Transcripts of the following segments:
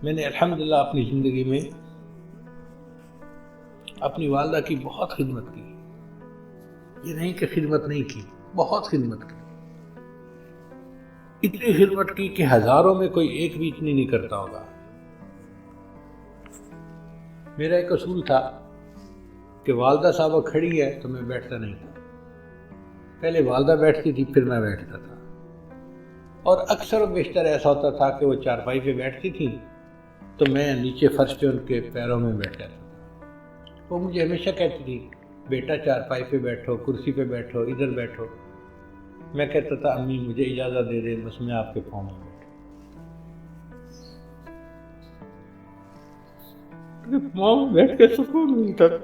میں نے الحمدللہ اپنی زندگی میں اپنی والدہ کی بہت خدمت کی. یہ نہیں کہ خدمت نہیں کی، بہت خدمت کی. اتنی خدمت کی کہ ہزاروں میں کوئی ایک بھی اتنی نہیں کرتا ہوگا. میرا ایک اصول تھا کہ والدہ صاحبہ کھڑی ہے تو میں بیٹھتا نہیں تھا. پہلے والدہ بیٹھتی تھی پھر میں بیٹھتا تھا. اور اکثر و بیشتر ایسا ہوتا تھا کہ وہ چارپائی پہ بیٹھتی تھی تو میں نیچے فرش پہ ان کے پیروں میں بیٹھتا تھا. وہ مجھے ہمیشہ کہتی تھی بیٹا چارپائی پہ بیٹھو، کرسی پہ بیٹھو، ادھر بیٹھو. میں کہتا تھا امی مجھے اجازت دے دے، بس میں آپ کے پاؤں میں بیٹھوں. پاؤں میں بیٹھ کے سکون ملتا تھا.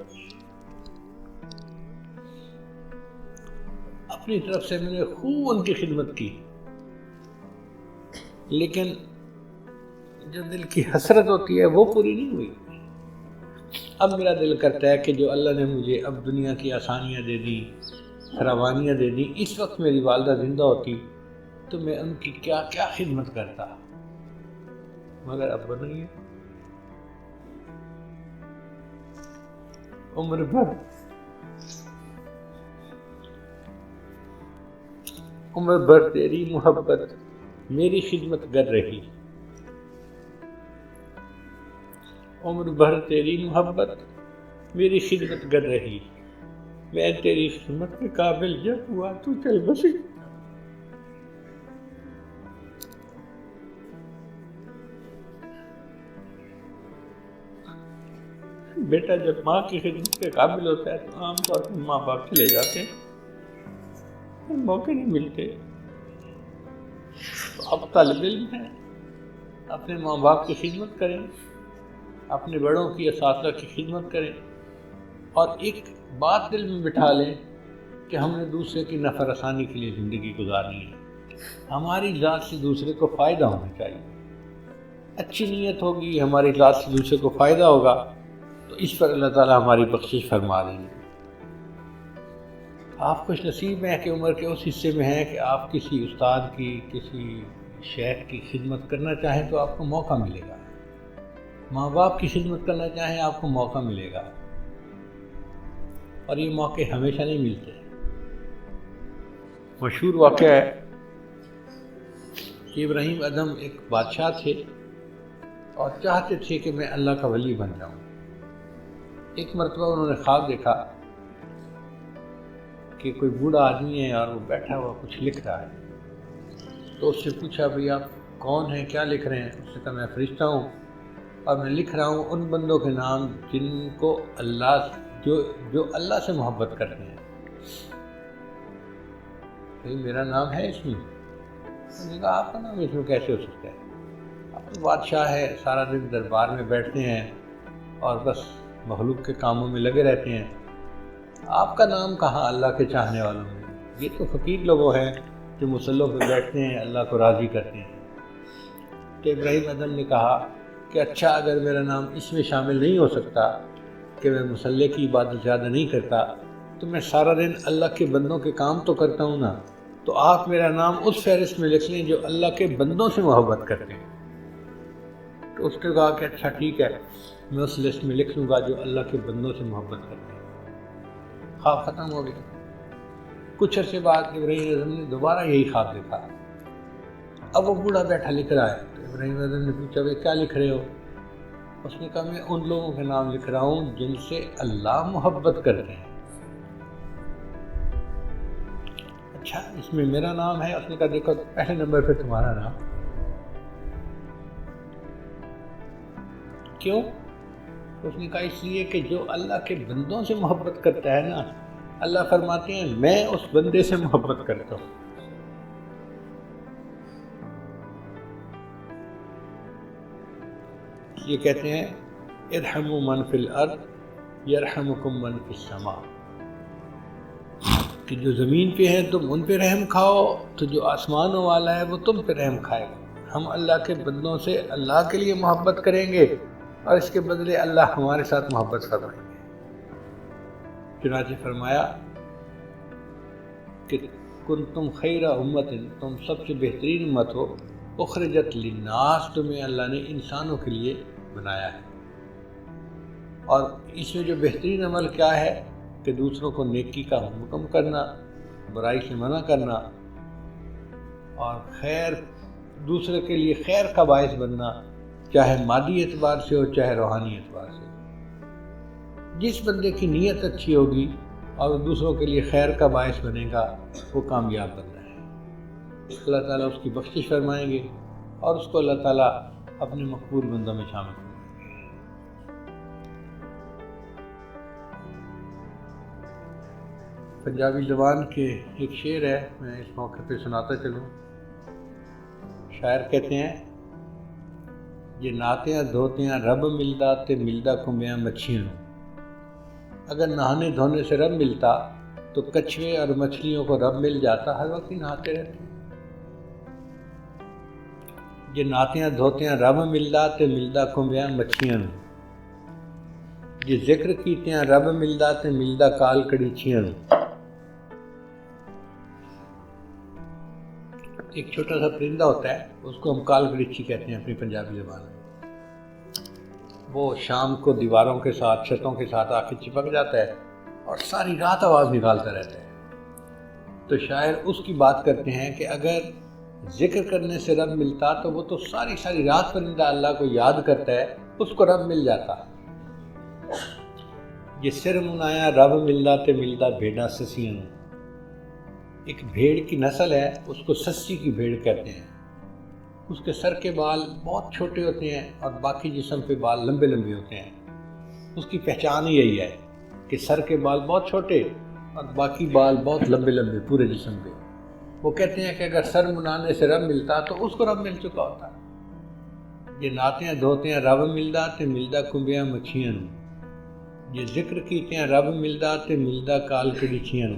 اپنی طرف سے میں نے خوب ان کی خدمت کی، لیکن جو دل کی حسرت ہوتی ہے وہ پوری نہیں ہوئی. اب میرا دل کرتا ہے کہ جو اللہ نے مجھے اب دنیا کی آسانیاں دے دی، فراوانیاں دے دی، اس وقت میری والدہ زندہ ہوتی تو میں ان کی کیا کیا خدمت کرتا. مگر اب نہیں ہے. عمر بھر تیری محبت میری خدمت گر رہی. عمر بھر تیری محبت میری خدمت گر رہی. میں تیری خدمت کے قابل جب ہوا تو چل بسی. بیٹا جب ماں کی خدمت کے قابل ہوتا ہے تو عام طور پر ماں باپ چلے جاتے ہیں، موقع نہیں ملتے. تو اب طالب علم ہیں، اپنے ماں باپ کی خدمت کریں، اپنے بڑوں کی اساتذہ کی خدمت کریں، اور ایک بات دل میں بٹھا لیں کہ ہم نے دوسرے کی نفع رسانی کے لیے زندگی گزارنی ہے. ہماری ذات سے دوسرے کو فائدہ ہونا چاہیے. اچھی نیت ہوگی، ہماری ذات سے دوسرے کو فائدہ ہوگا تو اس پر اللہ تعالیٰ ہماری بخشش فرما دیں گے. آپ خوش نصیب ہیں کہ عمر کے اس حصے میں ہیں کہ آپ کسی استاد کی، کسی شیخ کی خدمت کرنا چاہیں تو آپ کو موقع ملے گا. ماں باپ کی خدمت کرنا چاہیں آپ کو موقع ملے گا، اور یہ موقع ہمیشہ نہیں ملتے. مشہور واقعہ ہے کہ ابراہیم ادم ایک بادشاہ تھے اور چاہتے تھے کہ میں اللہ کا ولی بن جاؤں. ایک مرتبہ انہوں نے خواب دیکھا کہ کوئی بوڑھا آدمی ہے اور وہ بیٹھا ہوا کچھ لکھ رہا ہے. تو اس سے پوچھا بھئی آپ کون ہیں، کیا لکھ رہے ہیں؟ اس نے کہا میں فرشتہ ہوں اور میں لکھ رہا ہوں ان بندوں کے نام جن کو اللہ جو اللہ سے محبت کرتے ہیں. بھئی میرا نام ہے اس میں؟ انہوں نے کہا آپ کا نام اس میں کیسے ہو سکتا ہے؟ آپ تو بادشاہ ہے، سارا دن دربار میں بیٹھتے ہیں اور بس مخلوق کے کاموں میں لگے رہتے ہیں، آپ کا نام کہاں اللہ کے چاہنے والوں میں؟ یہ تو فقیر لوگوں ہیں جو مصلوں پہ بیٹھتے ہیں، اللہ کو راضی کرتے ہیں. تو ابراہیم ادم نے کہا کہ اچھا اگر میرا نام اس میں شامل نہیں ہو سکتا کہ میں مصلے کی عبادت زیادہ نہیں کرتا تو میں سارا دن اللہ کے بندوں کے کام تو کرتا ہوں نا، تو آپ میرا نام اس فہرست میں لکھ لیں جو اللہ کے بندوں سے محبت کرتے ہیں. تو اس نے کہا کہ اچھا ٹھیک ہے، میں اس لسٹ میں لکھ لوں گا جو اللہ کے بندوں سے محبت کرتے ہیں. خواب ختم ہو گیا. کچھ عرصے بعد ابراہیم اعظم نے دوبارہ یہی خواب دیکھا. اب وہ بوڑھا بیٹھا لکھ رہا ہے. تو ابراہیم اعظم نے پوچھا بھائی کیا لکھ رہے ہو؟ اس نے کہا میں ان لوگوں کے نام لکھ رہا ہوں جن سے اللہ محبت کرتے ہیں. اچھا اس میں میرا نام ہے؟ اس نے کہا دیکھو پہلے نمبر پہ تمہارا نام. کیوں؟ اس نے کہا اس لیے کہ جو اللہ کے بندوں سے محبت کرتا ہے نا، اللہ فرماتے ہیں میں اس بندے سے محبت کرتا ہوں. یہ کہتے ہیں ارحموا من فی الارض یرحمکم من فی السماء، کہ جو زمین پہ ہیں تم ان پہ رحم کھاؤ تو جو آسمانوں والا ہے وہ تم پہ رحم کھائے گا. ہم اللہ کے بندوں سے اللہ کے لیے محبت کریں گے اور اس کے بدلے اللہ ہمارے ساتھ محبت فرمائیں گے. چنانچہ فرمایا کہ کنتم خیر امت، تم سب سے بہترین امت ہو اخرجت للناس، تمہیں اللہ نے انسانوں کے لیے بنایا ہے۔ اور اس میں جو بہترین عمل کیا ہے کہ دوسروں کو نیکی کا حکم کرنا، برائی سے منع کرنا، اور خیر دوسرے کے لیے خیر کا باعث بننا، چاہے مادی اعتبار سے ہو چاہے روحانی اعتبار سے۔ جس بندے کی نیت اچھی ہوگی اور دوسروں کے لیے خیر کا باعث بنے گا، وہ کامیاب بندہ ہے۔ اللہ تعالیٰ اس کی بخشش فرمائیں گے اور اس کو اللہ تعالیٰ اپنے مقبول بندوں میں شامل کریں گے۔ پنجابی زبان کے ایک شعر ہے، میں اس موقع پہ سناتا چلوں۔ شاعر کہتے ہیں، یہ نہاتیاں دھوتیاں رب ملدا تے ملدا کمبیاں مچھیاں۔ اگر نہانے دھونے سے رب ملتا تو کچھوے اور مچھلیوں کو رب مل جاتا، ہر وقت ہی نہاتے رہتے۔ یہ نہاتیاں دھوتیاں رب ملدا تے ملدا کمبیاں مچھیاں۔ یہ ذکر کیتیاں رب ملدا تے ملدا کال کڑیچیاں۔ ایک چھوٹا سا پرندہ ہوتا ہے، اس کو ہم کال کڑیچی کہتے ہیں اپنی پنجابی زبان میں۔ وہ شام کو دیواروں کے ساتھ، چھتوں کے ساتھ آ کے چپک جاتا ہے اور ساری رات آواز نکالتا رہتا ہے۔ تو شاعر اس کی بات کرتے ہیں کہ اگر ذکر کرنے سے رب ملتا تو وہ تو ساری رات پرندہ اللہ کو یاد کرتا ہے، اس کو رب مل جاتا۔ یہ سر منایا رب ملدا تے ملدا بھیڑاں سسیاں۔ ایک بھیڑ کی نسل ہے، اس کو سسی کی بھیڑ کہتے ہیں۔ اس کے سر کے بال بہت چھوٹے ہوتے ہیں اور باقی جسم پہ بال لمبے لمبے ہوتے ہیں۔ اس کی پہچان ہی یہی ہے کہ سر کے بال بہت چھوٹے اور باقی بال بہت لمبے لمبے پورے جسم پہ۔ وہ کہتے ہیں کہ اگر سر منانے سے رب ملتا تو اس کو رب مل چکا ہوتا۔ یہ نعتیں دھوتے ہیں رب ملدا تے ملدا کمبیاں مچھیاں۔ یہ ذکر کیتے رب ملدا تے ملدا کال کڑیچیاں۔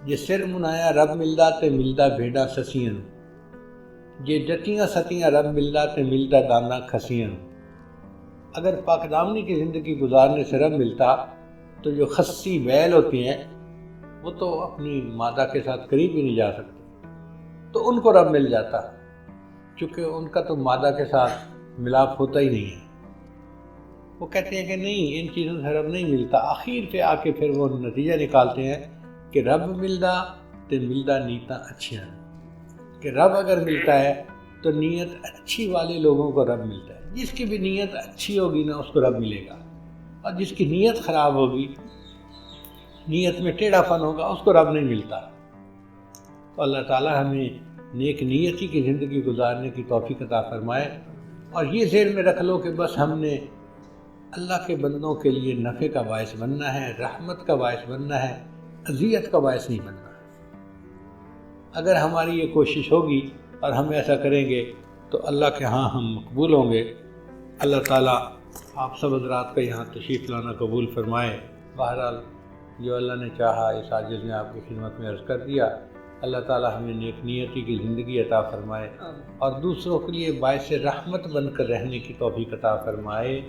یہ سر منایا رب ملدا تے ملدا بھیڑاں سسیاں۔ یہ جتیاں ستیاں رب ملدا تے ملدا دانا کھسیاں۔ اگر پاک دامنی کی زندگی گزارنے سے رب ملتا تو جو خسی بیل ہوتی ہیں وہ تو اپنی مادہ کے ساتھ قریب ہی نہیں جا سکتے، تو ان کو رب مل جاتا، چونکہ ان کا تو مادہ کے ساتھ ملاپ ہوتا ہی نہیں ہے۔ وہ کہتے ہیں کہ نہیں، ان چیزوں سے رب نہیں ملتا۔ آخر پہ آ کے پھر وہ نتیجہ نکالتے ہیں کہ رب ملدا تے ملدا نیتاں اچھیاں، کہ رب اگر ملتا ہے تو نیت اچھی والے لوگوں کو رب ملتا ہے۔ جس کی بھی نیت اچھی ہوگی نا اس کو رب ملے گا، اور جس کی نیت خراب ہوگی، نیت میں ٹیڑھا پن ہوگا، اس کو رب نہیں ملتا۔ تو اللہ تعالیٰ ہمیں نیک نیتی کی زندگی گزارنے کی توفیق عطا فرمائے، اور یہ ذہن میں رکھ لو کہ بس ہم نے اللہ کے بندوں کے لیے نفع کا باعث بننا ہے، رحمت کا باعث بننا ہے، اذیت کا باعث نہیں بننا۔ اگر ہماری یہ کوشش ہوگی اور ہم ایسا کریں گے تو اللہ کے ہاں ہم مقبول ہوں گے۔ اللہ تعالیٰ آپ سب حضرات کا یہاں تشریف لانا قبول فرمائے۔ بہرحال جو اللہ نے چاہا اس عاجز نے آپ کی خدمت میں عرض کر دیا۔ اللہ تعالیٰ ہمیں نیک نیتی کی زندگی عطا فرمائے اور دوسروں کے لیے باعث رحمت بن کر رہنے کی توفیق عطا فرمائے۔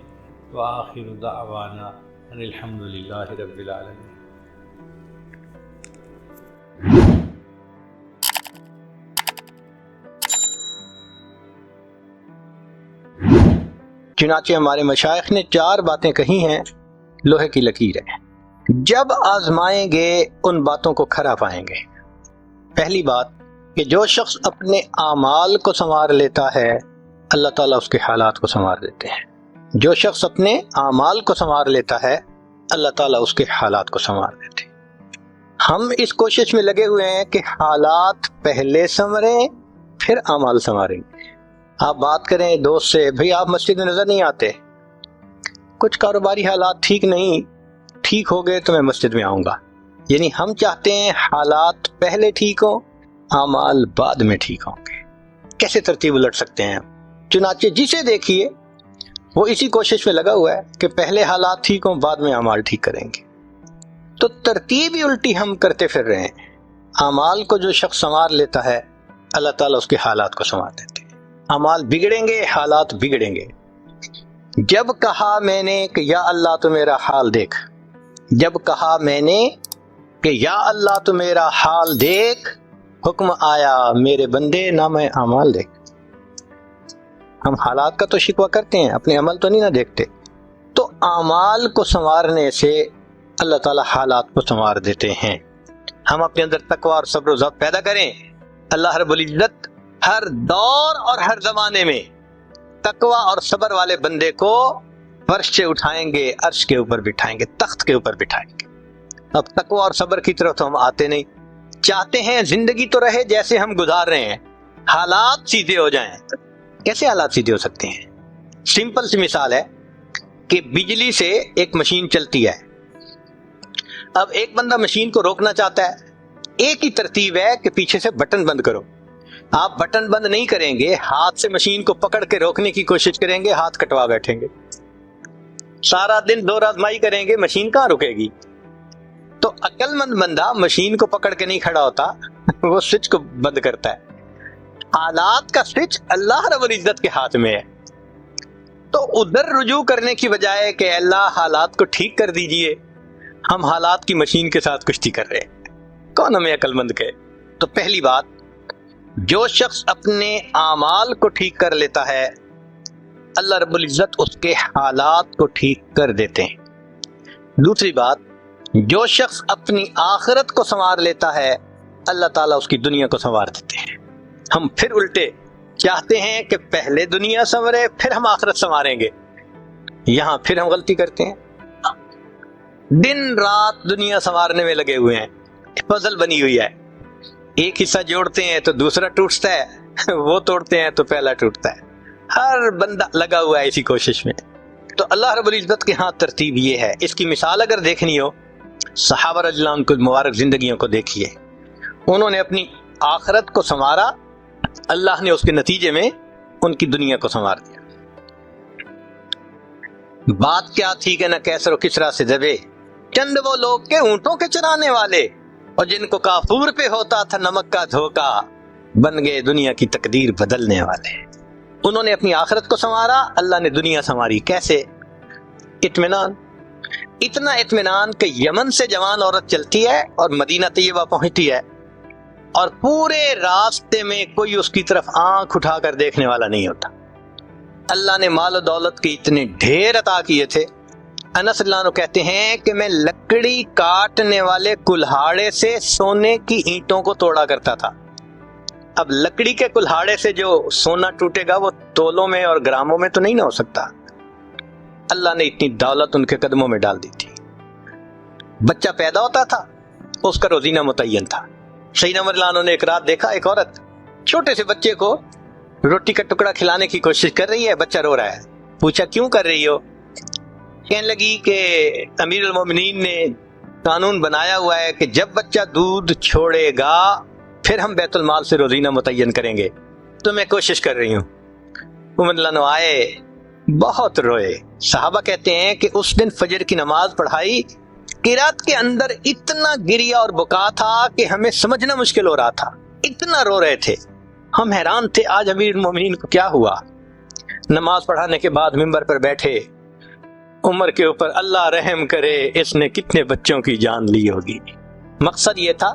وآخر دعوانا ان الحمد للہ رب العالمین۔ چنانچہ ہمارے مشائخ نے 4 باتیں کہی ہیں، لوہے کی لکیر ہے۔ جب آزمائیں گے ان باتوں کو کھرا پائیں گے۔ پہلی بات کہ جو شخص اپنے اعمال کو سنوار لیتا ہے، اللہ تعالیٰ اس کے حالات کو سنوار دیتے ہیں۔ جو شخص اپنے اعمال کو سنوار لیتا ہے، اللہ تعالیٰ اس کے حالات کو سنوار دیتے ہیں۔ ہم اس کوشش میں لگے ہوئے ہیں کہ حالات پہلے سنوریں پھر اعمال سنواریں گے۔ آپ بات کریں دوست سے، بھئی آپ مسجد میں نظر نہیں آتے، کچھ کاروباری حالات ٹھیک نہیں، ٹھیک ہو گئے تو میں مسجد میں آؤں گا۔ یعنی ہم چاہتے ہیں حالات پہلے ٹھیک ہوں، اعمال بعد میں ٹھیک ہوں گے۔ کیسے ترتیب الٹ سکتے ہیں؟ چنانچہ جسے دیکھیے وہ اسی کوشش میں لگا ہوا ہے کہ پہلے حالات ٹھیک ہوں، بعد میں اعمال ٹھیک کریں گے۔ تو ترتیب ہی الٹی ہم کرتے پھر رہے ہیں۔ اعمال کو جو شخص سنوار لیتا ہے، اللہ تعالیٰ اس کے حالات کو سنوار دیتے ہیں۔ اعمال بگڑیں گے، حالات بگڑیں گے۔ جب کہا میں نے کہ یا اللہ تو میرا حال دیکھ، جب کہا میں نے کہ یا اللہ تو میرا حال دیکھ، حکم آیا میرے بندے نام اعمال دیکھ۔ ہم حالات کا تو شکوہ کرتے ہیں، اپنے عمل تو نہیں نہ دیکھتے۔ تو اعمال کو سنوارنے سے اللہ تعالیٰ حالات کو سنوار دیتے ہیں۔ ہم اپنے اندر تقوی اور صبر و ضبط پیدا کریں، اللہ رب العزت ہر دور اور ہر زمانے میں تقوی اور صبر والے بندے کو فرش سے اٹھائیں گے، عرش کے اوپر بٹھائیں گے، تخت کے اوپر بٹھائیں گے۔ اب تقوی اور صبر کی طرف تو ہم آتے نہیں، چاہتے ہیں زندگی تو رہے جیسے ہم گزار رہے ہیں، حالات سیدھے ہو جائیں۔ کیسے حالات سیدھے ہو سکتے ہیں؟ سمپل سی مثال ہے کہ بجلی سے ایک مشین چلتی ہے، اب ایک بندہ مشین کو روکنا چاہتا ہے، ایک ہی ترتیب ہے کہ پیچھے سے بٹن بند کرو۔ آپ بٹن بند نہیں کریں گے، ہاتھ سے مشین کو پکڑ کے روکنے کی کوشش کریں گے، ہاتھ کٹوا بیٹھیں گے، سارا دن دور آزمائی کریں گے، مشین کہاں رکے گی؟ تو عقل مند بندہ مشین کو پکڑ کے نہیں کھڑا ہوتا، وہ سوئچ کو بند کرتا ہے۔ حالات کا سوئچ اللہ رب العزت کے ہاتھ میں ہے، تو ادھر رجوع کرنے کی بجائے کہ اللہ حالات کو ٹھیک کر دیجئے، ہم حالات کی مشین کے ساتھ کشتی کر رہے ہیں۔ کون ہمیں عقل مند کہے؟ تو پہلی بات، جو شخص اپنے اعمال کو ٹھیک کر لیتا ہے اللہ رب العزت اس کے حالات کو ٹھیک کر دیتے ہیں۔ دوسری بات، جو شخص اپنی آخرت کو سنوار لیتا ہے اللہ تعالیٰ اس کی دنیا کو سنوار دیتے ہیں۔ ہم پھر الٹے چاہتے ہیں کہ پہلے دنیا سنورے پھر ہم آخرت سنواریں گے، یہاں پھر ہم غلطی کرتے ہیں، دن رات دنیا سنوارنے میں لگے ہوئے ہیں، پزل بنی ہوئی ہے، ایک حصہ جوڑتے ہیں تو دوسرا ٹوٹتا ہے، وہ توڑتے ہیں تو پہلا ٹوٹتا ہے، ہر بندہ لگا ہوا ہے اسی کوشش میں۔ تو اللہ رب العزت کے ہاں ترتیب یہ ہے۔ اس کی مثال اگر دیکھنی ہو، صحابہ رضی اللہ عنہ کی مبارک زندگیوں کو دیکھیے، انہوں نے اپنی آخرت کو سنوارا، اللہ نے اس کے نتیجے میں ان کی دنیا کو سنوار دیا۔ بات کیا تھی کہ نہ کیسر و کسرا سے دبے چند وہ لوگ کے اونٹوں کے چرانے والے، اور جن کو کافور پہ ہوتا تھا نمک کا دھوکا، بن گئے دنیا کی تقدیر بدلنے والے۔ انہوں نے اپنی آخرت کو سنوارا، اللہ نے دنیا سنواری۔ کیسے؟ اطمینان، اتنا اطمینان کہ یمن سے جوان عورت چلتی ہے اور مدینہ طیبہ پہنچتی ہے، اور پورے راستے میں کوئی اس کی طرف آنکھ اٹھا کر دیکھنے والا نہیں ہوتا۔ اللہ نے مال و دولت کے اتنے ڈھیر عطا کیے تھے، انس اللہ عنہ کہتے ہیں کہ میں لکڑی کاٹنے والے کلہاڑے سے سونے کی اینٹوں کو توڑا کرتا تھا۔ اب لکڑی کے کلہاڑے سے جو سونا ٹوٹے گا وہ تولوں میں اور گراموں میں تو نہیں نہ ہو سکتا۔ اللہ نے اتنی دولت ان کے قدموں میں ڈال دی تھی۔ بچہ پیدا ہوتا تھا، اس کا روزینہ متعین تھا۔ سیدنا عمر اللہ عنہ نے ایک رات دیکھا، ایک عورت چھوٹے سے بچے کو روٹی کا ٹکڑا کھلانے کی کوشش کر رہی ہے، بچہ رو رہا ہے۔ پوچھا کیوں کر رہی ہو؟ کہنے لگی کہ امیر المومنین نے قانون بنایا ہوا ہے کہ جب بچہ دودھ چھوڑے گا پھر ہم بیت المال سے روزینہ متعین کریں گے، تو میں کوشش کر رہی ہوں۔ عمر اللہ عنہ آئے، بہت روئے۔ صحابہ کہتے ہیں کہ اس دن فجر کی نماز پڑھائی، قرات کے اندر اتنا گریا اور بکا تھا کہ ہمیں سمجھنا مشکل ہو رہا تھا، اتنا رو رہے تھے۔ ہم حیران تھے آج امیر المومنین کو کیا ہوا۔ نماز پڑھانے کے بعد منبر پر بیٹھے، عمر کے اوپر اللہ رحم کرے، اس نے کتنے بچوں کی جان لی ہوگی۔ مقصد یہ تھا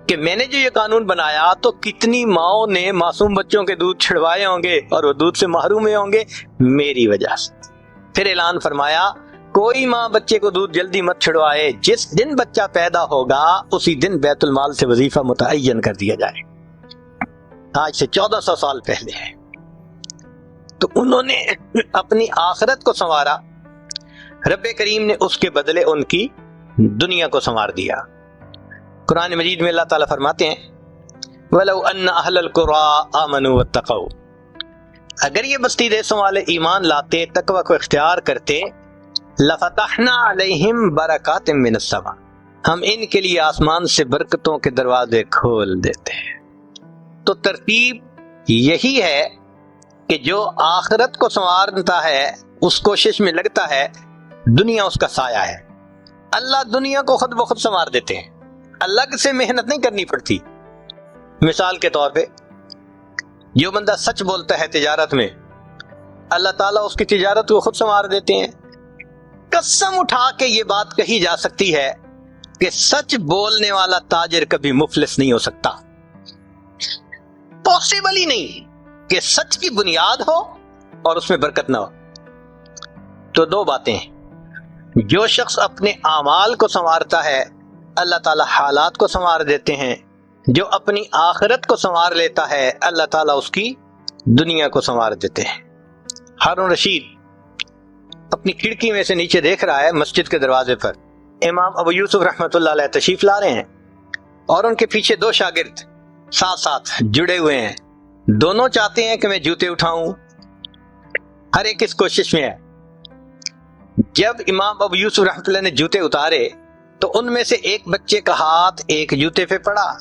کہ میں نے جو یہ قانون بنایا تو کتنی ماؤں نے معصوم بچوں کے دودھ چھڑوائے ہوں گے اور وہ دودھ سے محروم ہوئے ہوں گے میری وجہ سے۔ پھر اعلان فرمایا کوئی ماں بچے کو دودھ جلدی مت چھڑوائے، جس دن بچہ پیدا ہوگا اسی دن بیت المال سے وظیفہ متعین کر دیا جائے۔ آج سے 1400 سال پہلے ہے۔ تو انہوں نے اپنی آخرت کو سنوارا، رب کریم نے اس کے بدلے ان کی دنیا کو سنوار دیا۔ قرآن مجید میں اللہ تعالیٰ فرماتے ہیں وَلَوْ أَنَّ أَهْلَ الْقُرَىٰ آمَنُوا وَاتَّقَوْا، اگر یہ بستی دیسوں والے ایمان لاتے، تقوی کو اختیار کرتے، لَفَتَحْنَا عَلَيْهِمْ بَرَكَاتٍ مِّنَ السَّمَاءِ، ہم ان کے لیے آسمان سے برکتوں کے دروازے کھول دیتے ہیں۔ تو ترتیب یہی ہے کہ جو آخرت کو سنوارتا ہے اس کوشش میں لگتا ہے، دنیا اس کا سایہ ہے۔ اللہ دنیا کو خود بخود سنوار دیتے ہیں، الگ سے محنت نہیں کرنی پڑتی۔ مثال کے طور پہ جو بندہ سچ بولتا ہے تجارت میں، اللہ تعالیٰ اس کی تجارت کو خود سنوار دیتے ہیں۔ قسم اٹھا کے یہ بات کہی جا سکتی ہے کہ سچ بولنے والا تاجر کبھی مفلس نہیں ہو سکتا، پاسبل ہی نہیں کہ سچ کی بنیاد ہو اور اس میں برکت نہ ہو. تو دو باتیں ہیں. جو شخص اپنے اعمال کو سنوارتا ہے اللہ تعالیٰ حالات کو سنوار دیتے ہیں. جو اپنی آخرت کو سنوار لیتا ہے اللہ تعالیٰ اس کی دنیا کو سنوار دیتے ہیں. ہارون رشید اپنی کھڑکی میں سے نیچے دیکھ رہا ہے مسجد کے دروازے پر امام ابو یوسف رحمۃ اللہ علیہ تشریف لا رہے ہیں اور ان کے پیچھے دو شاگرد ساتھ ساتھ جڑے ہوئے ہیں. دونوں چاہتے ہیں کہ میں جوتے اٹھاؤں، ہر ایک اس کوشش میں ہے. جب امام ابو یوسف رحمۃ اللہ نے جوتے اتارے تو ان میں سے ایک بچے کا ہاتھ ایک جوتے پہ پڑا،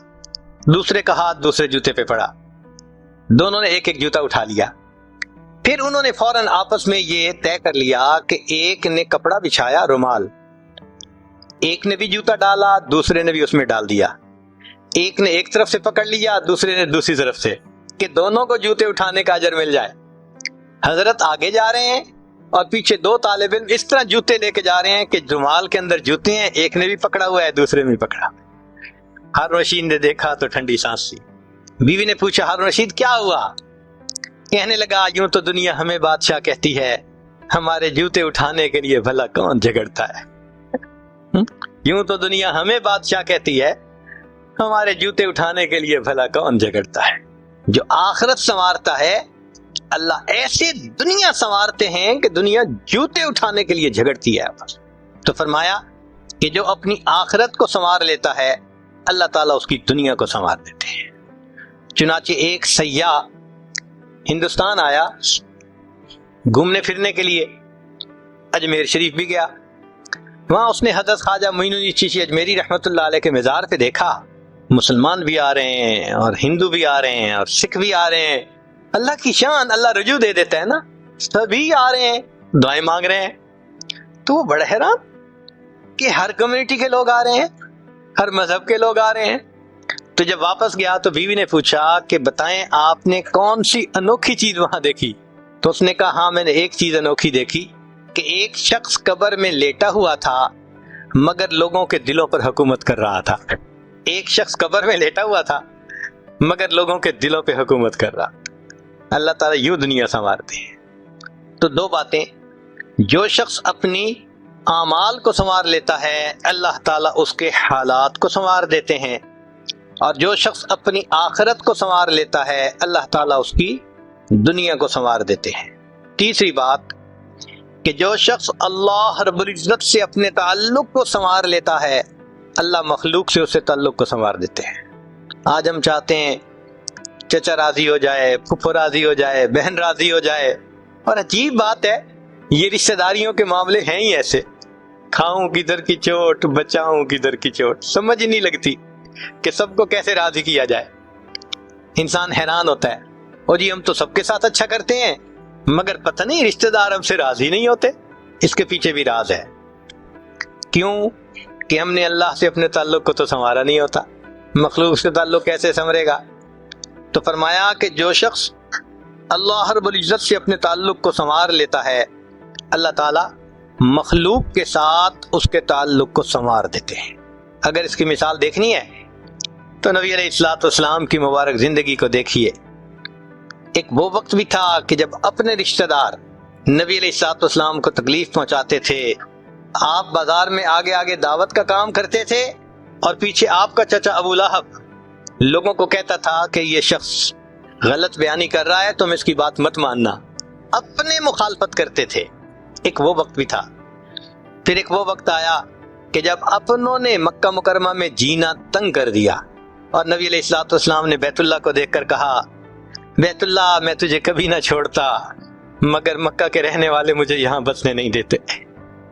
دوسرے کا ہاتھ دوسرے جوتے پہ پڑا. دونوں نے ایک ایک جوتا اٹھا لیا. پھر انہوں نے فوراً آپس میں یہ طے کر لیا کہ ایک نے کپڑا بچھایا رومال، ایک نے بھی جوتا ڈالا دوسرے نے بھی اس میں ڈال دیا. ایک نے ایک طرف سے پکڑ لیا دوسرے نے دوسری طرف سے، کہ دونوں کو جوتے اٹھانے کا اجر مل جائے. حضرت آگے جا رہے ہیں اور پیچھے دو طالب علم اس طرح جوتے لے کے جا رہے ہیں کہ رومال کے اندر جوتے ہیں، ایک نے بھی پکڑا ہوا ہے دوسرے نے بھی پکڑا. ہارون رشید نے دیکھا تو ٹھنڈی سانس لی. بیوی نے پوچھا ہارون رشید کیا ہوا؟ کہنے لگا یوں تو دنیا ہمیں بادشاہ کہتی ہے، ہمارے جوتے اٹھانے کے لیے بھلا کون جھگڑتا ہے. یوں تو دنیا ہمیں بادشاہ کہتی ہے، ہمارے جوتے اٹھانے کے لیے بھلا کون جھگڑتا ہے. جو آخرت سنوارتا ہے اللہ ایسے دنیا سنوارتے ہیں کہ دنیا جوتے اٹھانے کے لیے جھگڑتی ہے. تو فرمایا کہ جو اپنی آخرت کو سنوار لیتا ہے اللہ تعالیٰ اس کی دنیا کو سنوار دیتے ہیں. چنانچہ ایک سیاح ہندوستان آیا گھومنے پھرنے کے لیے، اجمیر شریف بھی گیا. وہاں اس نے حضرت خواجہ معین الدین چشتی اجمیری رحمۃ اللہ علیہ کے مزار پہ دیکھا مسلمان بھی آ رہے ہیں اور ہندو بھی آ رہے ہیں اور سکھ بھی آ رہے ہیں. اللہ کی شان، اللہ رجوع دے دیتا ہے نا، سبھی آ رہے ہیں دعائیں مانگ رہے ہیں. تو وہ بڑا حیران کہ ہر کمیونٹی کے لوگ آ رہے ہیں، ہر مذہب کے لوگ آ رہے ہیں. تو جب واپس گیا تو بیوی نے پوچھا کہ بتائیں آپ نے کون سی انوکھی چیز وہاں دیکھی؟ تو اس نے کہا ہاں میں نے ایک چیز انوکھی دیکھی کہ ایک شخص قبر میں لیٹا ہوا تھا مگر لوگوں کے دلوں پر حکومت کر رہا تھا. ایک شخص قبر میں لیٹا ہوا تھا مگر لوگوں کے دلوں پہ حکومت کر رہا. اللہ تعالیٰ یوں دنیا سنوارتے ہیں. تو دو باتیں، جو شخص اپنی اعمال کو سنوار لیتا ہے اللہ تعالیٰ اس کے حالات کو سنوار دیتے ہیں، اور جو شخص اپنی آخرت کو سنوار لیتا ہے اللہ تعالیٰ اس کی دنیا کو سنوار دیتے ہیں. تیسری بات کہ جو شخص اللہ رب العزت سے اپنے تعلق کو سنوار لیتا ہے اللہ مخلوق سے اسے تعلق کو سنوار دیتے ہیں. آج ہم چاہتے ہیں چچا راضی ہو جائے، پھپھو راضی ہو جائے، بہن راضی ہو جائے، اور عجیب بات ہے یہ رشتہ داریوں کے معاملے ہیں ہی ایسے، کھاؤں کدھر کی چوٹ بچاؤں کدھر کی چوٹ، سمجھ ہی نہیں لگتی کہ سب کو کیسے راضی کیا جائے. انسان حیران ہوتا ہے اور جی ہم تو سب کے ساتھ اچھا کرتے ہیں مگر پتہ نہیں رشتہ دار ہم سے راضی نہیں ہوتے. اس کے پیچھے بھی راز ہے. کیوں؟ کہ ہم نے اللہ سے اپنے تعلق کو تو سنوارا نہیں ہوتا، مخلوق سے تعلق کیسے سنورے گا؟ تو فرمایا کہ جو شخص اللہ رب العزت سے اپنے تعلق کو سنوار لیتا ہے اللہ تعالیٰ مخلوق کے ساتھ اس کے تعلق کو سنوار دیتے ہیں. اگر اس کی مثال دیکھنی ہے تو نبی علیہ الصلوۃ والسلام کی مبارک زندگی کو دیکھیے. ایک وہ وقت بھی تھا کہ جب اپنے رشتہ دار نبی علیہ الصلوۃ والسلام کو تکلیف پہنچاتے تھے، آپ بازار میں آگے آگے دعوت کا کام کرتے تھے اور پیچھے آپ کا چچا ابو لہب لوگوں کو کہتا تھا کہ یہ شخص غلط بیانی کر رہا ہے تم اس کی بات مت ماننا. اپنے مخالفت کرتے تھے. ایک وہ وقت بھی تھا. پھر ایک وہ وقت آیا کہ جب اپنوں نے مکہ مکرمہ میں جینا تنگ کر دیا اور نبی علیہ الصلوۃ والسلام نے بیت اللہ کو دیکھ کر کہا بیت اللہ میں تجھے کبھی نہ چھوڑتا مگر مکہ کے رہنے والے مجھے یہاں بسنے نہیں دیتے.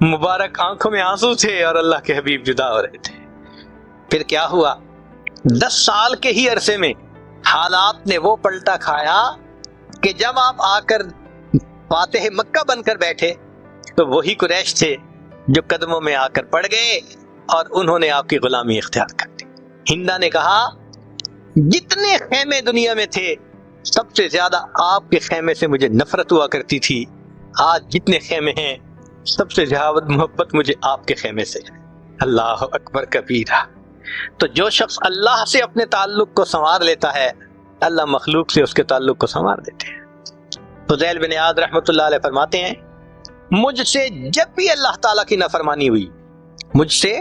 مبارک آنکھوں میں آنسو تھے اور اللہ کے حبیب جدا ہو رہے تھے. پھر کیا ہوا؟ 10 سال کے ہی عرصے میں حالات نے وہ پلٹا کھایا کہ جب آپ آ کر فاتح مکہ بن کر بیٹھے تو وہی قریش تھے جو قدموں میں آ کر پڑ گئے اور انہوں نے آپ کی غلامی اختیار کر دی. ہندا نے کہا جتنے خیمے دنیا میں تھے سب سے زیادہ آپ کے خیمے سے مجھے نفرت ہوا کرتی تھی، آج جتنے خیمے ہیں سب سے زیادہ محبت مجھے آپ کے خیمے سے ہے. اللہ اکبر کبیرہ. تو جو شخص اللہ سے اپنے تعلق کو سنوار لیتا ہے اللہ مخلوق سے اس کے تعلق کو سنوار دیتے ہیں. فضیل بن عیاض رحمۃ اللہ علیہ فرماتے ہیں مجھ سے جب بھی اللہ تعالیٰ کی نافرمانی ہوئی، مجھ سے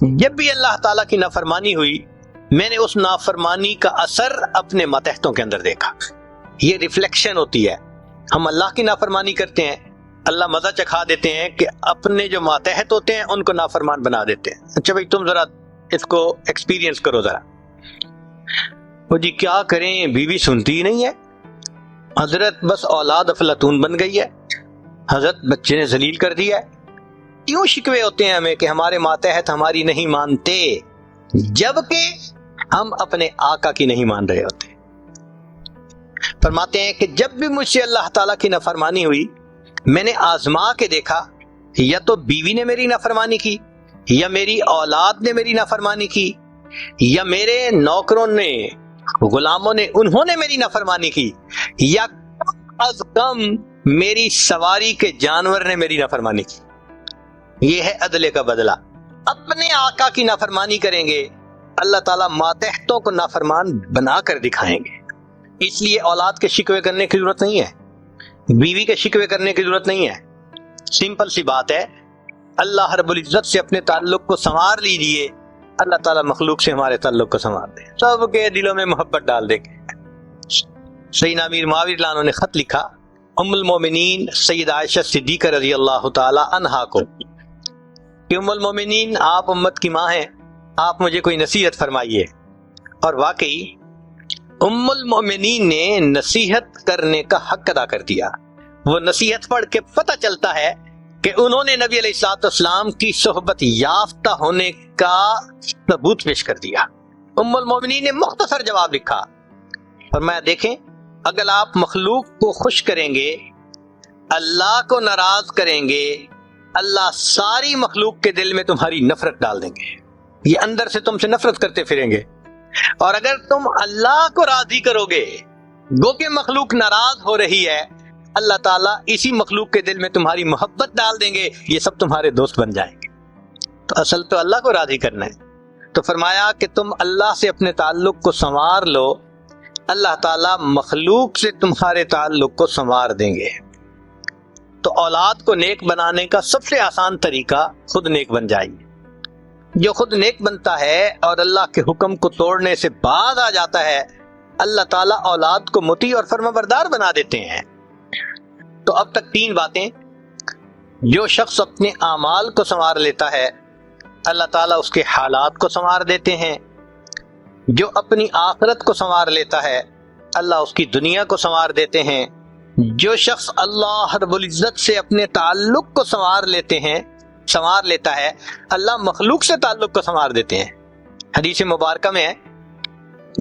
جب بھی اللہ تعالیٰ کی نافرمانی ہوئی، میں نے اس نافرمانی کا اثر اپنے ماتحتوں کے اندر دیکھا۔ یہ ریفلیکشن ہوتی ہے، ہم اللہ کی نافرمانی کرتے ہیں، اللہ مزہ چکھا دیتے ہیں کہ اپنے جو ماتحت ہوتے ہیں ان کو نافرمان بنا دیتے ہیں۔ اچھا بھائی تم ذرا اس کو ایکسپیرینس کرو ذرا۔ وہ جی کیا کریں، بیوی سنتی ہی نہیں ہے حضرت، بس اولاد افلاطون بن گئی ہے حضرت، بچے نے ذلیل کر دیا ہے۔ کیوں شکوے ہوتے ہیں ہمیں کہ ہمارے ماتحت ہماری نہیں مانتے، جبکہ ہم اپنے آقا کی نہیں مان رہے ہوتے۔ فرماتے ہیں کہ جب بھی مجھ سے اللہ تعالیٰ کی نافرمانی ہوئی، میں نے آزما کے دیکھا، یا تو بیوی نے میری نافرمانی کی، یا میری اولاد نے میری نافرمانی کی، یا میرے نوکروں نے، غلاموں نے، انہوں نے میری نافرمانی کی، یا کم از کم میری سواری کے جانور نے میری نافرمانی کی۔ یہ ہے عدل کا بدلہ۔ اپنے آقا کی نافرمانی کریں گے، اللہ تعالیٰ ماتحتوں کو نافرمان بنا کر دکھائیں گے۔ اس لیے اولاد کے شکوے کرنے کی ضرورت نہیں ہے، بیوی کے شکوے کرنے کی ضرورت نہیں ہے۔ سمپل سی بات ہے، اللہ رب العزت سے اپنے تعلق کو سنوار لیجئے، اللہ تعالیٰ مخلوق سے ہمارے تعلق کو سنوار دے، سب کے دلوں میں محبت ڈال دے گے۔ سیدنا امیر معاویہ رضی اللہ عنہ نے خط لکھا ام المومنین سیدہ عائشہ صدیقہ رضی اللہ تعالی عنہا کو کہ ام المومنین آپ امت کی ماں ہیں، آپ مجھے کوئی نصیحت فرمائیے۔ اور واقعی ام المومنین نے نصیحت کرنے کا حق ادا کر دیا۔ وہ نصیحت پڑھ کے پتہ چلتا ہے کہ انہوں نے نبی علیہ الصلوۃ والسلام کی صحبت یافتہ ہونے کا ثبوت پیش کر دیا۔ ام المومنین نے مختصر جواب لکھا، فرمایا دیکھیں اگر آپ مخلوق کو خوش کریں گے، اللہ کو ناراض کریں گے، اللہ ساری مخلوق کے دل میں تمہاری نفرت ڈال دیں گے، یہ اندر سے تم سے نفرت کرتے پھریں گے۔ اور اگر تم اللہ کو راضی کرو گے، گو کہ مخلوق ناراض ہو رہی ہے، اللہ تعالیٰ اسی مخلوق کے دل میں تمہاری محبت ڈال دیں گے، یہ سب تمہارے دوست بن جائیں گے۔ تو اصل تو اللہ کو راضی کرنا ہے۔ تو فرمایا کہ تم اللہ سے اپنے تعلق کو سنوار لو، اللہ تعالیٰ مخلوق سے تمہارے تعلق کو سنوار دیں گے۔ تو اولاد کو نیک بنانے کا سب سے آسان طریقہ خود نیک بن جائیے۔ جو خود نیک بنتا ہے اور اللہ کے حکم کو توڑنے سے باز آ جاتا ہے، اللہ تعالیٰ اولاد کو مطیع اور فرمانبردار بنا دیتے ہیں۔ تو اب تک 3 باتیں، جو شخص اپنے اعمال کو سنوار لیتا ہے اللہ تعالیٰ اس کے حالات کو سنوار دیتے ہیں، جو اپنی آخرت کو سنوار لیتا ہے اللہ اس کی دنیا کو سنوار دیتے ہیں، جو شخص اللہ رب العزت سے اپنے تعلق کو سنوار لیتا ہے اللہ مخلوق سے تعلق کو سنوار دیتے ہیں۔ حدیث مبارکہ میں ہے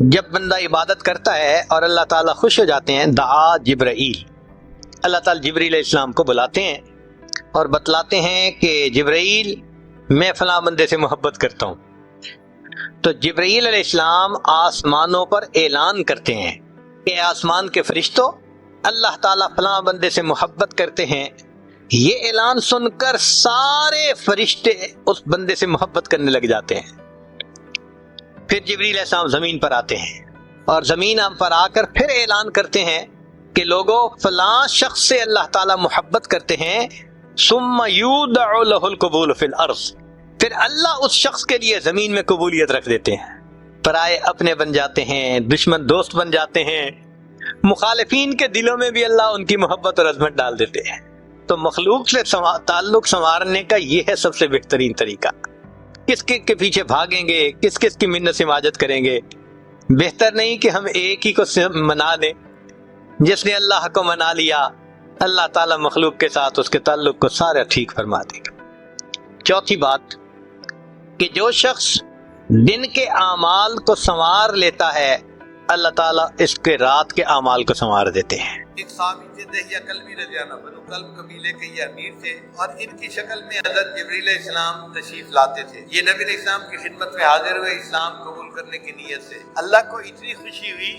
جب بندہ عبادت کرتا ہے اور اللہ تعالیٰ خوش ہو جاتے ہیں، دعا جبرائیل، اللہ تعالیٰ جبرائیل علیہ السلام کو بلاتے ہیں اور بتلاتے ہیں کہ جبرائیل میں فلاں بندے سے محبت کرتا ہوں۔ تو جبرائیل علیہ السلام آسمانوں پر اعلان کرتے ہیں کہ آسمان کے فرشتوں اللہ تعالیٰ فلاں بندے سے محبت کرتے ہیں۔ یہ اعلان سن کر سارے فرشتے اس بندے سے محبت کرنے لگ جاتے ہیں۔ پھر جبرائیل علیہ السلام زمین پر آتے ہیں اور زمین پر آ کر پھر اعلان کرتے ہیں کہ لوگوں فلاں شخص سے اللہ تعالیٰ محبت کرتے ہیں، ثم یودع لہ القبول فی الارض، پھر اللہ اس شخص کے لیے زمین میں قبولیت رکھ دیتے ہیں۔ پرائے اپنے بن جاتے ہیں، دشمن دوست بن جاتے ہیں، مخالفین کے دلوں میں بھی اللہ ان کی محبت اور عظمت ڈال دیتے ہیں۔ تو مخلوق سے تعلق سنوارنے کا یہ ہے سب سے بہترین طریقہ۔ کس کے پیچھے بھاگیں گے، کس کی منت سماجت کریں گے؟ بہتر نہیں کہ ہم ایک ہی کو منا لیں، جس نے اللہ کو منا لیا اللہ تعالیٰ مخلوق کے ساتھ اس کے تعلق کو سارا ٹھیک فرما دے گا۔ چوتھی بات کہ جو شخص دن کے اعمال کو سنوار لیتا ہے اللہ تعالیٰ اس کے رات کے اعمال کو سنوار دیتے ہیں۔ ایک صحابی تھے دہیہ کلبی رضی اللہ عنہ، بنو کلب قبیلے کے یہ امیر تھے، اور ان کی شکل میں حضرت جبرائیل علیہ السلام تشریف لاتے تھے۔ یہ نبی علیہ السلام کی خدمت میں حاضر ہوئے اسلام قبول کرنے کی نیت سے۔ اللہ کو اتنی خوشی ہوئی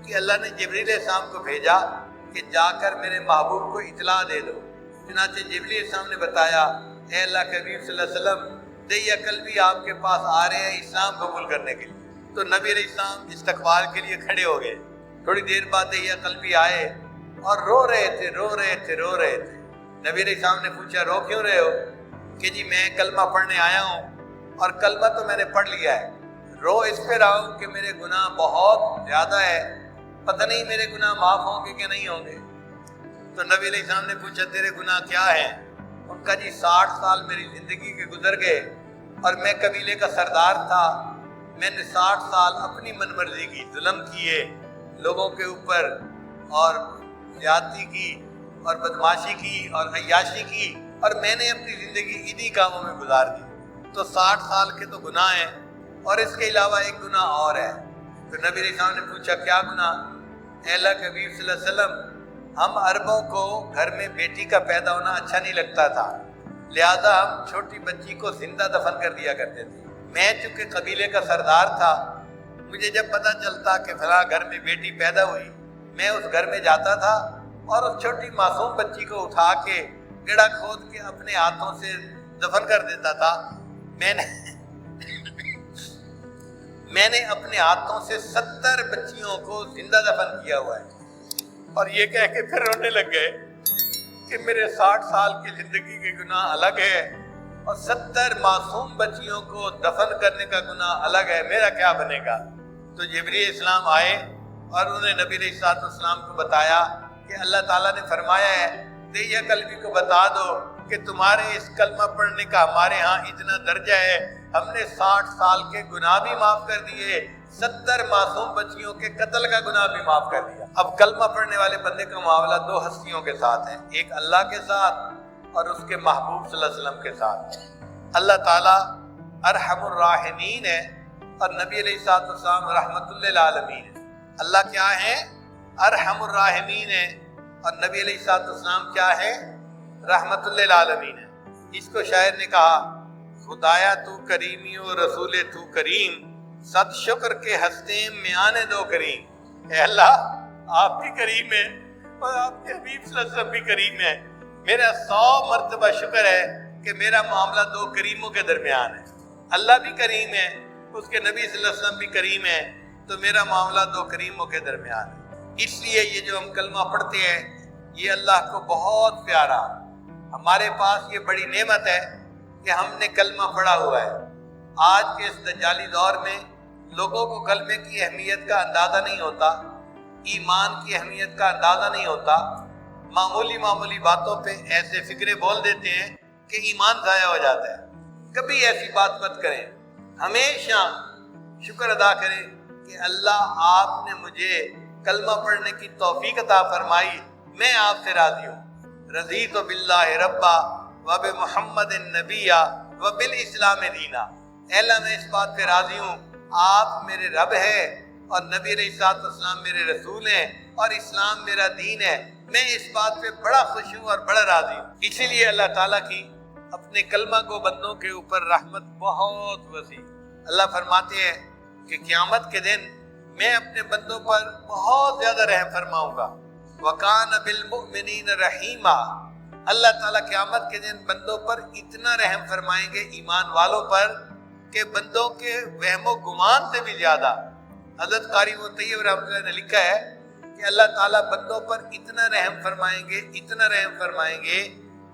کہ اللہ نے جبرائیل علیہ السلام کو بھیجا کہ جا کر میرے محبوب کو اطلاع دے دو۔ چنانچہ جبرائیل علیہ السلام نے بتایا، اے اللہ کے حبیب صلی اللہ علیہ وسلم، دہیہ کلبی آپ کے پاس آ رہے ہیں اسلام قبول کرنے کے لیے۔ تو نبی علیہ السلام استقبال کے لیے کھڑے ہو گئے۔ تھوڑی دیر بعد دہیہ کلبی آئے اور رو رہے تھے رو رہے تھے رو رہے تھے۔ نبی علیہ السلام نے پوچھا رو کیوں رہے ہو؟ کہ جی میں کلمہ پڑھنے آیا ہوں اور کلمہ تو میں نے پڑھ لیا ہے، رو اس پہ رہا ہوں کہ میرے گناہ بہت زیادہ ہے، پتہ نہیں میرے گناہ معاف ہوں گے کہ نہیں ہوں گے۔ تو نبی علیہ السلام نے پوچھا تیرے گناہ کیا ہیں؟ ان کا جی 60 سال میری زندگی کے گزر گئے اور میں قبیلے کا سردار تھا، میں نے 60 سال اپنی من مرضی کی ظلم کیے لوگوں کے اوپر، اور زیادتی کی اور بدماشی کی اور عیاشی کی، اور میں نے اپنی زندگی انہی کاموں میں گزار دی۔ تو 60 سال کے تو گناہ ہیں، اور اس کے علاوہ ایک گناہ اور ہے۔ تو نبی علیہ السلام نے پوچھا کیا گناہ؟ اے اللہ کے حبیب صلی اللہ علیہ وسلم، ہم عربوں کو گھر میں بیٹی کا پیدا ہونا اچھا نہیں لگتا تھا، لہذا ہم چھوٹی بچی کو زندہ دفن کر دیا کرتے تھے۔ میں چونکہ قبیلے کا سردار تھا، مجھے جب پتہ چلتا کہ فلاں گھر میں بیٹی پیدا ہوئی، میں اس گھر میں جاتا تھا اور اس چھوٹی معصوم بچی کو اٹھا کے گڑھا کھود کے اپنے ہاتھوں سے دفن کر دیتا تھا۔ میں نے اپنے ہاتھوں سے 70 بچیوں کو زندہ دفن کیا ہوا ہے، اور یہ کہہ کے پھر رونے لگ گئے کہ میرے 60 سال کی زندگی کے گناہ الگ ہے اور 70 معصوم بچیوں کو دفن کرنے کا گناہ الگ ہے، میرا کیا بنے گا؟ تو جبریل اسلام آئے اور انہوں نے نبی علیہ السلام کو بتایا کہ اللہ تعالیٰ نے فرمایا ہے دیا قلبی کو بتا دو کہ تمہارے اس کلمہ پڑھنے کا ہمارے ہاں اتنا درجہ ہے، ہم نے 60 سال کے گناہ بھی معاف کر دیے، 70 معصوم بچیوں کے قتل کا گناہ بھی معاف کر دیا۔ اب کلمہ پڑھنے والے بندے کا معاملہ 2 ہستیوں کے ساتھ ہے، ایک اللہ کے ساتھ اور اس کے محبوب صلی اللہ علیہ وسلم کے ساتھ۔ اللہ تعالیٰ ارحم الراحمین ہے اور نبی علیہ السلام رحمت للعالمین ہے۔ اللہ کیا ہے؟ ارحم الراحمین ہے، اور نبی علیہ السلام کیا ہے؟ رحمت للعالمین ہے۔ اس کو شاعر نے کہا خدایا تو کریمی و رسول تو کریم، صد شکر کے ہستے میان دو کریم۔ اے اللہ آپ بھی کریم ہیں اور آپ کے حبیب صلی اللہ علیہ وسلم بھی کریم ہیں، میرا 100 مرتبہ شکر ہے کہ میرا معاملہ 2 کریموں کے درمیان ہے۔ اللہ بھی کریم ہے، اس کے نبی صلی اللہ علیہ وسلم بھی کریم ہے، تو میرا معاملہ 2 کریموں کے درمیان ہے۔ اس لیے یہ جو ہم کلمہ پڑھتے ہیں یہ اللہ کو بہت پیارا، ہمارے پاس یہ بڑی نعمت ہے کہ ہم نے کلمہ پڑھا ہوا ہے۔ آج کے اس دجالی دور میں لوگوں کو کلمے کی اہمیت کا اندازہ نہیں ہوتا، ایمان کی اہمیت کا اندازہ نہیں ہوتا، معمولی باتوں پہ ایسے فکرے بول دیتے ہیں کہ ایمان ضائع ہو جاتا ہے۔ کبھی ایسی بات مت کریں، ہمیشہ شکر ادا کریں کہ اللہ آپ نے مجھے کلمہ پڑھنے کی توفیق عطا فرمائی، میں آپ سے راضی ہوں۔ رضیت باللہ ربا وبمحمد نبیہ وبالاسلام دینا۔ اے اللہ میں اس بات پہ راضی ہوں آپ میرے رب ہے اور نبی علیہ السلام میرے رسول ہیں اور اسلام میرا دین ہے، میں اس بات پہ بڑا خوش ہوں اور بڑا راضی ہوں۔ اسی لیے اللہ تعالیٰ کی اپنے کلمہ کو بندوں کے اوپر رحمت بہت وسیع۔ اللہ فرماتے ہیں کہ قیامت کے دن میں اپنے بندوں پر بہت زیادہ رحم فرماؤں گا۔ وَكَانَ بِالْمُؤْمِنِينَ رَحِيمًا۔ اللہ تعالیٰ قیامت کے دن بندوں پر اتنا رحم فرمائیں گے، ایمان والوں پر، کہ بندوں کے وہم و گمان سے بھی زیادہ۔ حضرت قاری طیب رحمۃ اللہ نے لکھا ہے کہ اللہ تعالیٰ بندوں پر اتنا رحم فرمائیں گے، اتنا رحم فرمائیں گے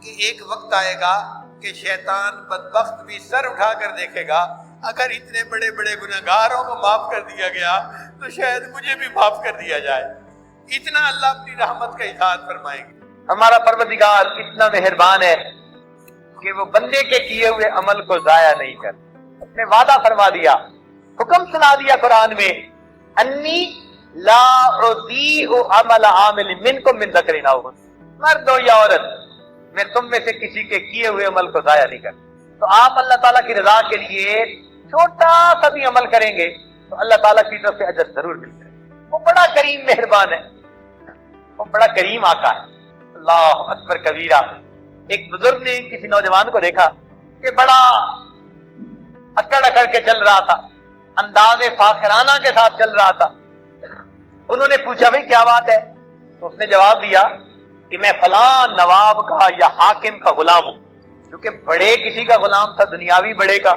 کہ ایک وقت آئے گا کہ شیطان بدبخت بھی سر اٹھا کر دیکھے گا اگر اتنے بڑے بڑے گناہگاروں کو معاف کر دیا گیا تو شاید مجھے بھی معاف کر دیا جائے۔ اتنا اللہ اپنی رحمت کا اظہار فرمائیں گے۔ ہمارا پروردگار اتنا مہربان ہے کہ وہ بندے کے کیے ہوئے عمل کو ضائع نہیں کرتا۔ اس نے وعدہ فرما دیا، حکم سنا دیا قرآن میں، انی لا اضیع عمل عامل منکم من ذکر او انثی، مرد ہو یا عورت، میں تم میں سے کسی کے کیے ہوئے عمل کو ضائع نہیں کرتا۔ تو آپ اللہ تعالیٰ کی رضا کے لیے چھوٹا سا بھی عمل کریں گے تو اللہ تعالیٰ کی طرف سے اجر ضرور ملتا ہے۔ وہ بڑا کریم مہربان ہے، وہ بڑا کریم آقا ہے۔ اللہ اکبر کبیرہ۔ ایک بزرگ نے کسی نوجوان کو دیکھا کہ بڑا اکڑ اکڑ کے چل رہا تھا، انداز فاخرانہ کے ساتھ چل رہا تھا۔ انہوں نے پوچھا بھئی کیا بات ہے؟ تو اس نے جواب دیا کہ میں فلاں نواب کا یا حاکم کا غلام ہوں۔ کیونکہ بڑے کسی کا غلام تھا، دنیاوی بڑے کا،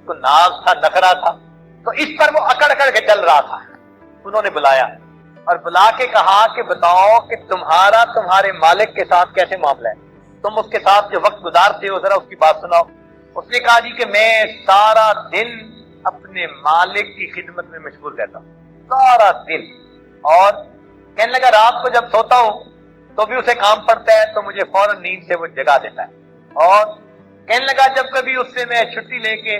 تو ناز تھا، نخرہ تھا، تو اس پر وہ اکڑ اکڑ کے چل رہا تھا۔ انہوں نے بلایا، اور بلا کے کہا کہ بتاؤ کہ تمہارا تمہارے مالک کے ساتھ کیسے معاملہ ہے، تم اس کے ساتھ جو وقت گزارتے ہو ذرا اس کی بات سناؤ۔ اس نے کہا جی کہ میں سارا دن اپنے مالک کی خدمت میں مشغول رہتا ہوں، سارا دن، اور کہنے لگا رات کو جب سوتا ہوں تو بھی اسے کام پڑتا ہے تو مجھے فوراً نیند سے وہ جگا دیتا ہے، اور کہنے لگا جب کبھی اس سے میں چھٹی لے کے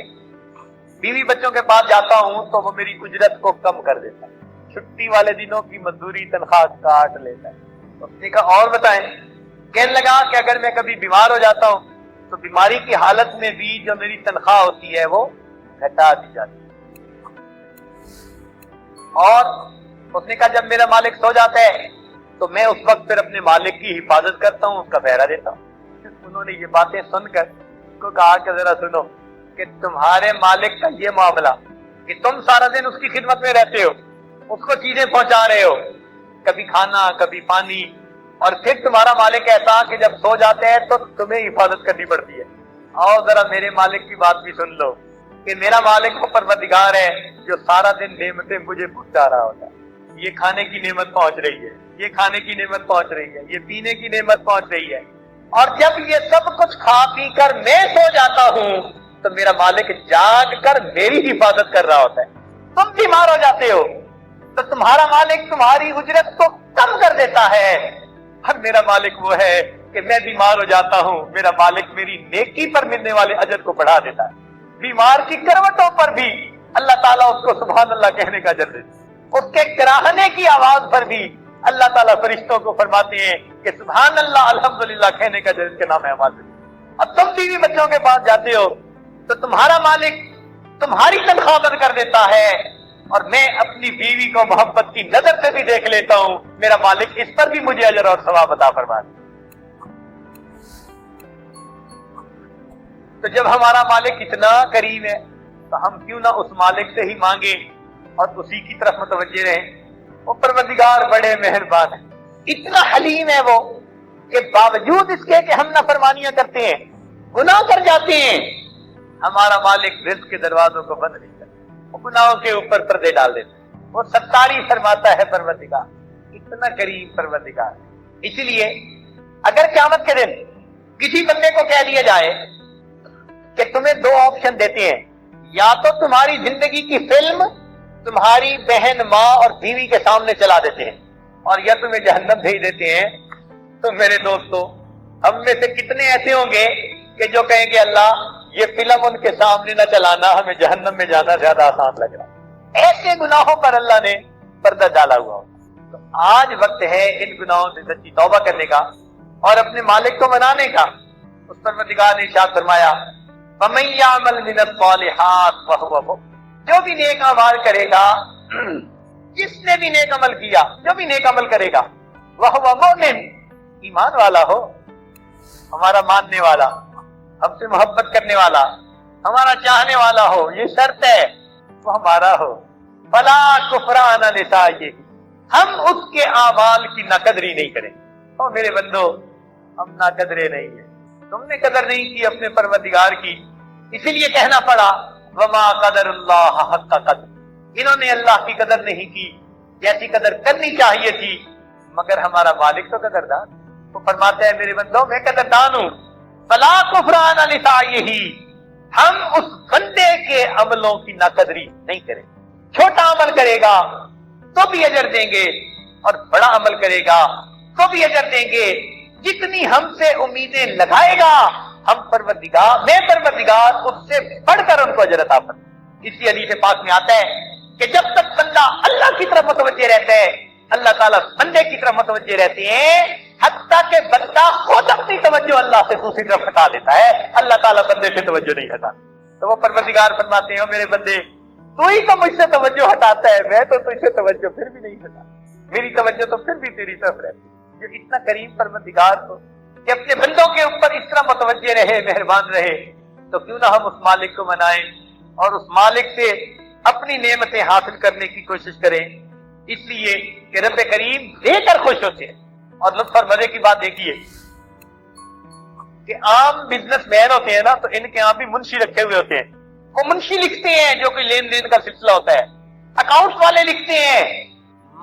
بیوی بچوں کے پاس جاتا ہوں تو وہ میری اجرت کو کم کر دیتا ہے، چھٹی والے دنوں کی مزدوری تنخواہ کاٹ لیتا ہے۔ اس نے کہا اور بتائیں؟ کہنے لگا کہ اگر میں کبھی بیمار ہو جاتا ہوں تو بیماری کی حالت میں بھی جو میری تنخواہ ہوتی ہے وہ گھٹا دی جاتی ہے، اور اس نے کہا جب میرا مالک سو جاتا ہے تو میں اس وقت پھر اپنے مالک کی حفاظت کرتا ہوں، اس کا پہرا دیتا ہوں۔ انہوں نے یہ باتیں سن کر اس کو کہا کہ ذرا سنو کہ تمہارے مالک کا یہ معاملہ کہ تم سارا دن اس کی خدمت میں رہتے ہو، اس کو چیزیں پہنچا رہے ہو، کبھی کھانا کبھی پانی، اور پھر تمہارا مالک ایسا کہ جب سو جاتے ہیں تو تمہیں حفاظت کرنی پڑتی ہے۔ آؤ ذرا میرے مالک کی بات بھی سن لو کہ میرا مالک وہ پروردگار ہے جو سارا دن نعمتیں مجھے پہنچا رہا ہوتا ہے، یہ کھانے کی نعمت پہنچ رہی ہے، یہ کھانے کی نعمت پہنچ رہی ہے، یہ پینے کی نعمت پہنچ رہی ہے، اور جب یہ سب کچھ کھا پی کر میں سو جاتا ہوں تو میرا مالک جاگ کر میری حفاظت کر رہا ہوتا ہے۔ تم بیمار ہو جاتے ہو تو تمہارا مالک تمہاری اجرت کو کم کر دیتا ہے، اور میرا مالک وہ ہے کہ میں بیمار ہو جاتا ہوں، میرا مالک میری نیکی پر ملنے والے اجر کو بڑھا دیتا ہے، بیمار کی کروٹوں پر بھی اللہ تعالیٰ اس کو سبحان اللہ کہنے کا اجر دیتا ہے، اس کے کراہنے کی آواز پر بھی اللہ تعالیٰ فرشتوں کو فرماتے ہیں کہ سبحان اللہ الحمدللہ کہنے کا اجر اس کے نام ہے آواز دیتا ہے۔ اب تم بیوی بچوں کے پاس جاتے ہو تو تمہارا مالک تمہاری تنخواہ بند کر دیتا ہے، اور میں اپنی بیوی کو محبت کی نظر سے بھی دیکھ لیتا ہوں، میرا مالک اس پر بھی مجھے اجر اور ثواب عطا فرماتا ہے۔ تو جب ہمارا مالک اتنا کریم ہے تو ہم کیوں نہ اس مالک سے ہی مانگیں اور اسی کی طرف متوجہ رہیں۔ وہ پروردگار بڑے مہربان ہیں، اتنا حلیم ہے وہ کہ باوجود اس کے کہ ہم نافرمانیاں کرتے ہیں، گناہ کر جاتے ہیں، ہمارا مالک رزق کے دروازوں کو بند نہیں کرتا، وہ گناہوں کے اوپر پردے ڈال دیتا ہے، وہ ستاری فرماتا ہے پروردگار، اتنا کریم پروردگار۔ اسی لیے اگر قیامت کے دن کسی بندے کو کہہ دیا جائے کہ تمہیں دو آپشن دیتے ہیں، یا تو تمہاری زندگی کی فلم تمہاری بہن ماں اور بیوی کے سامنے چلا دیتے ہیں، اور یا تمہیں جہنم بھیج دیتے ہیں، تو میرے دوستو ہم میں سے کتنے ایسے ہوں گے کہ جو کہیں گے اللہ یہ فلم ان کے سامنے نہ چلانا، ہمیں جہنم میں جانا زیادہ آسان لگ رہا ہے۔ ایسے گناہوں پر اللہ نے پردہ ڈالا ہوا ہوتا۔ تو آج وقت ہے ان گناہوں سے سچی توبہ کرنے کا اور اپنے مالک کو منانے کا۔ اس پروردگار نے ارشاد فرمایا فَمَن يَعْمَلْ مِنَ الصَّالِحَاتِ وَهُوَ مُؤْمِنٌ، جو بھی نیک عمل کرے گا، جس نے بھی نیک عمل کیا، جو بھی نیک عمل کرے گا، وَهُوَ مُؤْمِنٌ، ایمان والا ہو، ہمارا ماننے والا، ہم سے محبت کرنے والا، ہمارا چاہنے والا ہو، یہ شرط ہے وہ ہمارا ہو، فَلَا كُفْرَانَ لِسَعْيِهِ، ہم اس کے اعمال کی ناقدری نہیں کریں۔ او میرے بندو، ہم ناقدرے نہیں ہیں، تم نے قدر نہیں کی اپنے پروردگار کی، اسی لیے کہنا پڑا وَمَا قَدَرُ اللَّهَ حَقَّ قَدْرِهِ، انہوں نے اللہ کی قدر نہیں کی جیسی قدر کرنی چاہیے تھی، مگر ہمارا مالک تو قدردان، وہ فرماتا ہے میرے بندو میں قدردان ہوں، فَلَا كُفْرَانَ لِسَعْيِهِ، ہم اس بندے کے عملوں کی ناقدری نہیں کریں، چھوٹا عمل کرے گا تو بھی اجر دیں گے اور بڑا عمل کرے گا تو بھی اجر دیں گے، جتنی ہم سے امیدیں لگائے گا ہم پروردگار، میں پروردگار اس سے بڑھ کر ان کو اجر عطا فرمائے۔ اسی حدیث پاک میں آتا ہے کہ جب تک بندہ اللہ کی طرف متوجہ رہتا ہے اللہ تعالیٰ بندے کی طرف متوجہ رہتے ہیں، حتیٰ کہ بندہ خود اپنی توجہ اللہ سے دوسری طرف ہٹا دیتا ہے، اللہ تعالیٰ بندے سے توجہ نہیں ہٹاتا۔ تو وہ پروردگار فرماتے ہیں میرے بندے تو ہی تو مجھ سے توجہ ہٹاتا ہے، میں تو تجھ سے توجہ پھر بھی نہیں ہٹاتا، میری توجہ تو پھر بھی تیری طرف رہتی ہے۔ جو اتنا کریم پروردگار ہو کہ اپنے بندوں کے اوپر اس طرح متوجہ رہے، مہربان رہے، تو کیوں نہ ہم اس مالک کو منائیں اور اس مالک سے اپنی نعمتیں حاصل کرنے کی کوشش کریں، اس لیے کہ رب کریم دے کر خوش ہوتے ہیں۔ اور لطف اور مزے کی بات دیکھیے کہ عام بزنس مین ہوتے ہیں نا، تو ان کے یہاں بھی منشی رکھے ہوئے ہوتے ہیں، وہ منشی لکھتے ہیں جو کوئی لین دین کا سلسلہ ہوتا ہے، اکاؤنٹس والے لکھتے ہیں،